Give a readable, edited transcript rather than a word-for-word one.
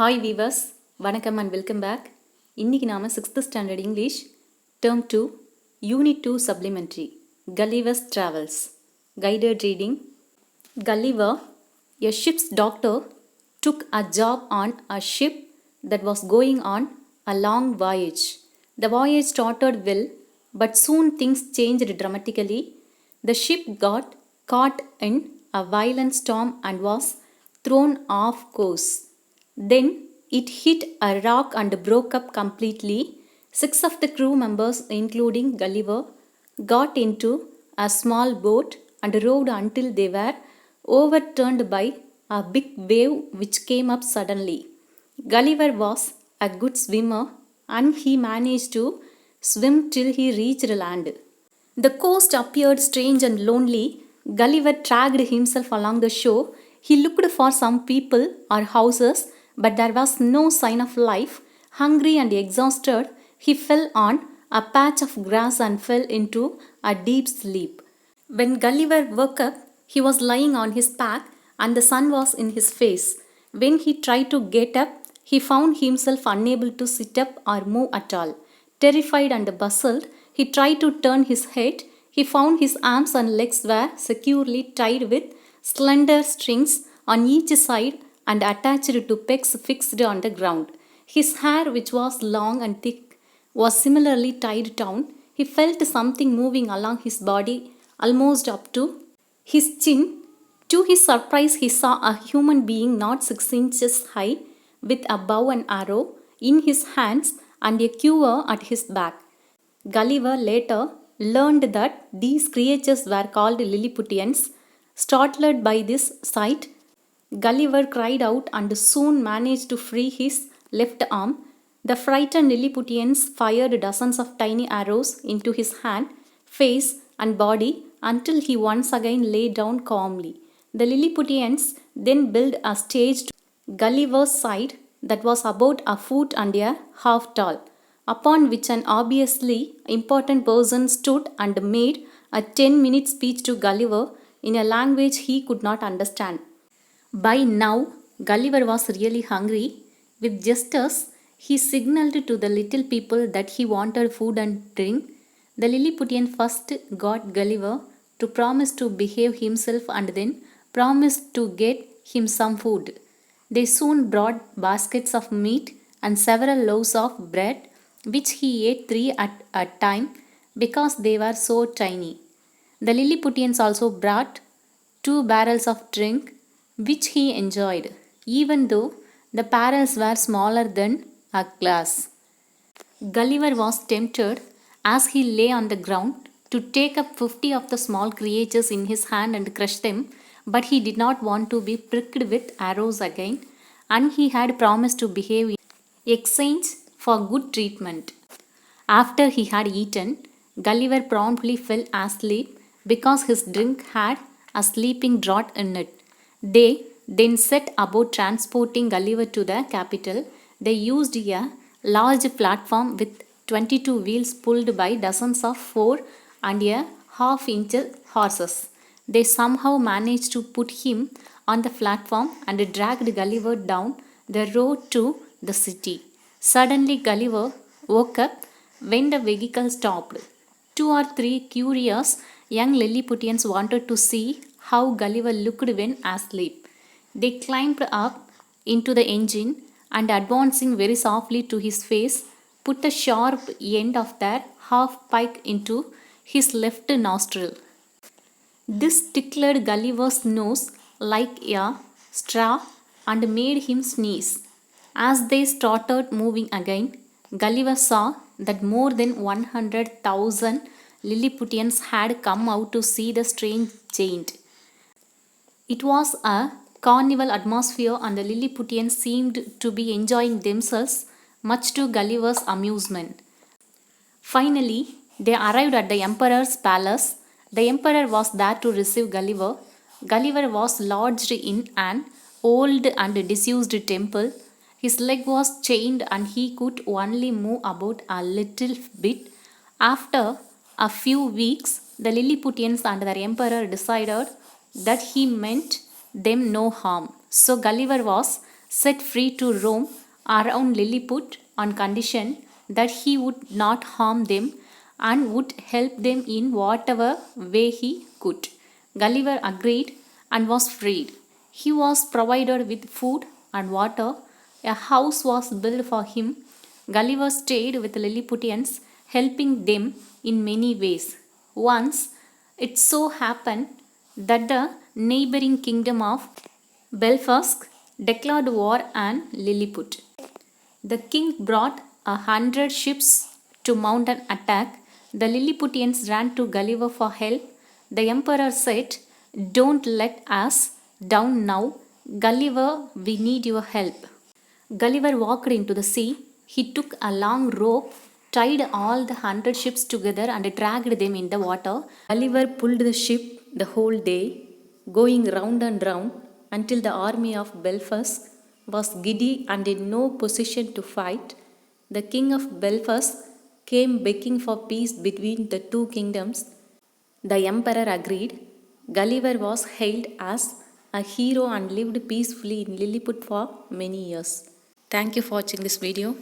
Hi viewers, வணக்கம் and welcome back. இன்றைக்கி நாம் 6th standard English term 2 unit 2 supplementary Gulliver's Travels guided reading. Gulliver, a ship's doctor, took a job on a ship that was going on a long voyage. The voyage started well, but soon things changed dramatically. The ship got caught in a violent storm and was thrown off course. Then it hit a rock and broke up completely. 6 of the crew members, including Gulliver, got into a small boat and rowed until they were overturned by a big wave which came up suddenly. Gulliver was a good swimmer and he managed to swim till he reached land. The coast appeared strange and lonely. Gulliver dragged himself along the shore. He looked for some people or houses, but there was no sign of life. Hungry and exhausted, he fell on a patch of grass and fell into a deep sleep. When Gulliver woke up, he was lying on his back and the sun was in his face. When he tried to get up, he found himself unable to sit up or move at all. Terrified and puzzled, he tried to turn his head. He found his arms and legs were securely tied with slender strings on each side and attached to pegs fixed on the ground. His hair, which was long and thick, was similarly tied down. He felt something moving along his body almost up to his chin. To his surprise, he saw a human being not 6 inches high, with a bow and arrow in his hands and a quiver at his back. Gulliver later learned that these creatures were called Lilliputians. Startled by this sight, Gulliver cried out and soon managed to free his left arm. The frightened Lilliputians fired dozens of tiny arrows into his hand, face, and body until he once again lay down calmly. The Lilliputians then built a stage to Gulliver's side that was about a foot and a half tall, upon which an obviously important person stood and made a 10-minute speech to Gulliver in a language he could not understand. By now, Gulliver was really hungry. With gestures, he signaled to the little people that he wanted food and drink. The Lilliputian first got Gulliver to promise to behave himself and then promised to get him some food. They soon brought baskets of meat and several loaves of bread, which he ate 3 at a time because they were so tiny. The Lilliputians also brought 2 barrels of drink, which he enjoyed, even though the barrels were smaller than a glass. Gulliver was tempted, as he lay on the ground, to take up 50 of the small creatures in his hand and crush them, but he did not want to be pricked with arrows again, and he had promised to behave in exchange for good treatment. After he had eaten, Gulliver promptly fell asleep because his drink had a sleeping draught in it. They then set about transporting Gulliver to the capital. They used a large platform with 22 wheels pulled by dozens of 4 and a half-inch horses. They somehow managed to put him on the platform and dragged Gulliver down the road to the city. Suddenly Gulliver woke up when the vehicle stopped. 2 or 3 curious young Lilliputians wanted to see how Gulliver looked when asleep. They climbed up into the engine and, advancing very softly to his face, put the sharp end of their half-pike into his left nostril. This tickled Gulliver's nose like a straw and made him sneeze. As they started moving again, Gulliver saw that more than 100,000 Lilliputians had come out to see the strange giant. It was a carnival atmosphere and the Lilliputians seemed to be enjoying themselves, much to Gulliver's amusement. Finally, they arrived at the Emperor's palace. The Emperor was there to receive Gulliver. Gulliver was lodged in an old and disused temple. His leg was chained and he could only move about a little bit. After a few weeks, the Lilliputians and their emperor decided that he meant them no harm. So Gulliver was set free to roam around Lilliput on condition that he would not harm them and would help them in whatever way he could. Gulliver agreed and was freed. He was provided with food and water. A house was built for him. Gulliver stayed with the Lilliputians, helping them in many ways. Once it so happened that the neighboring kingdom of Belfast declared war on Lilliput. The king brought 100 ships to mount an attack. The Lilliputians ran to Gulliver for help. The emperor said, "Don't let us down now. Gulliver, we need your help." Gulliver walked into the sea. He took a long rope, tied all the 100 ships together, and dragged them in the water. Gulliver pulled the ship the whole day, going round and round until the army of Belfast was giddy and in no position to fight. The king of Belfast came begging for peace between the two kingdoms. The emperor agreed. Gulliver was hailed as a hero and lived peacefully in Lilliput for many years. Thank you for watching this video.